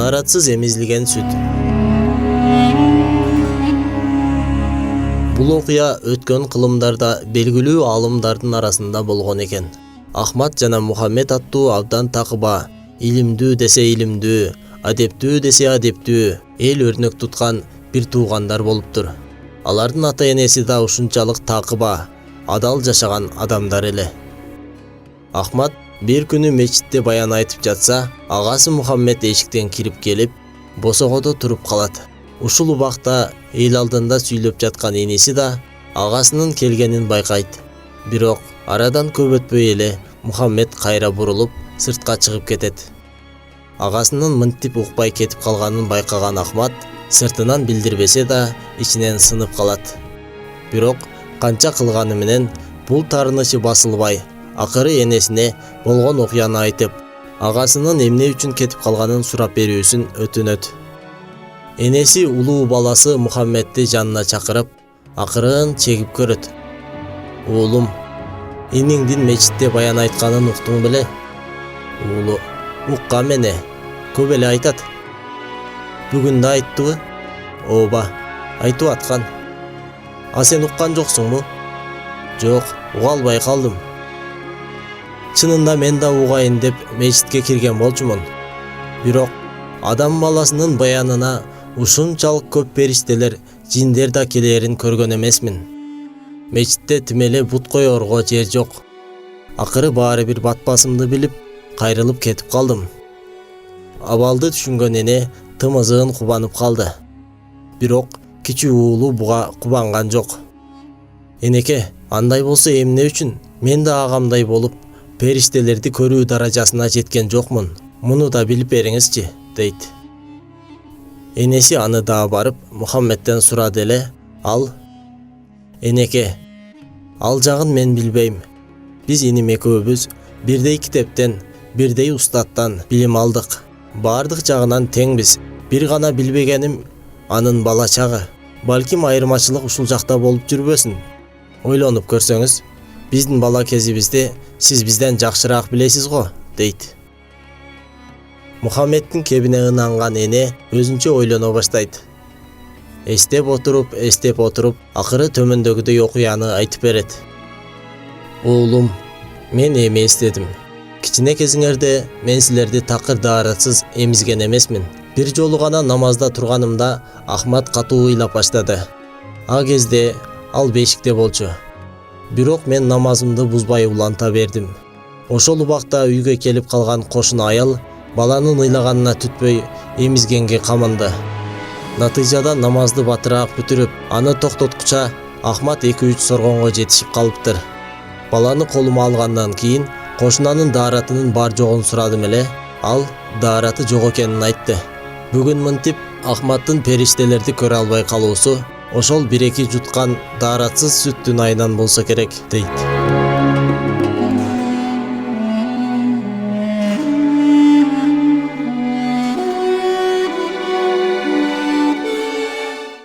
Daarатсыз эмизилген сүт. Бул окуя өткөн кылымдарда белгилүү алымдардын арасында болгон экен. Ахмат жана Мухаммед аттуу абдан такыба, илимдүү десе илимдүү, адептүү десе адептүү, эл өрнөк туткан бир туугандар болуптур. Алардын ата-энеси да ушунчалык такыба, адал жашаган адамдар эле. Ахмат бир күнү мечитте баян айтып жатса, агасы Мухаммед эшиктен кирип келип, босогодо туруп калат. Ушул убакта эл алдында сүйлөп жаткан энеси да агасынын келгенин байкайт. Бирок арадан көп өтпөй эле Мухаммед кайра бурулуп сыртка чыгып кетет. Агасынын мынтип укпай кетип калганын байкаган Ахмат сыртынан билдирбесе да ичинен сынып калат. Бирок канча кылганы менен бул таарынышы басылбай, акыры энесине болгон окуяны айтып, агасынын эмне үчүн кетип калганын сурап берүүсүн өтүнөт. Энеси улуу баласы Мухаммедти жанына чакырып, акырын чегип көрөт. Уулум, эниңдин мечитте баян айтканын уктуң беле? Уулу, уккам эне, көп эле айтат. Бүгүн да айттыбы? Ооба, айтып аткан. А сен уккан жоксуңбу? Жок, уга албай калдым. Чынында мен да угайын деп мечитке кирген болчумун. Бирок адам баласынын баянына ушунчалык көп периштелер, жиндер да келерин көргөн эмесмин. Мечитте тим эле бут коерго жер жок. Акыры баары бир батпасымды билип, кайрылып кетип калдым. Абалды түшүнгөн эне тымызын кубанып калды. Бирок кичүү уулу буга кубанган жок. Энеке, андай болсо эмне үчүн мен да агамдай болуп периштелерди көрүү даражасына жеткен жокмун? Муну да билип бериңизчи, дейт. Энеси аны да барып Мухаммедтен сурады эле, ал: Энеке, ал жагын мен билбейм. Биз иним экөөбүз бирдей китептен, бирдей устаттан билим алдык. Бардык жагынан теңбиз. Бир гана билбегеним анын бала чагы. Балким айырмачылык ушул жакта болуп жүрбөсүн. Ойлонуп көрсөңүз, биздин бала кезибизди сиз бизден жакшыраак билесиз го, дейт. Мухаммедтин кебине ынанган эне өзүнчө ойлоно баштайт. Эстеп отуруп, акыры төмөндөгүдөй окуяны айтып берет. Уулум, мен эми эстедим. Кичине кезиңерде мен силерди такыр daarатсыз эмизген эмесмин. Бир жолу гана намазда турганымда Ахмат катуу ыйлап баштады. А кезде ал бешикте болчу. Бирок мен намазымды бузбай уланта бердим. Ошол убакта үйгө келип калган кошуна аял баланын ыйлаганына түтпөй эмизгенге каманды. Натыйжада намазды батыраак бүтүрүп, аны токтоткуча Ахмат 2-3 соргонго жетишип калыптыр. Баланы колума алгандан кийин кошунанын daarатынын бар жогун сурадым эле, ал daarаты жок экенин айтты. Бүгүн мынтип Ахматтын периштелерди көрө албай калуусу ошол 1-2 жуткан daarатсыз сүттүн айынан болсо керек, дейт.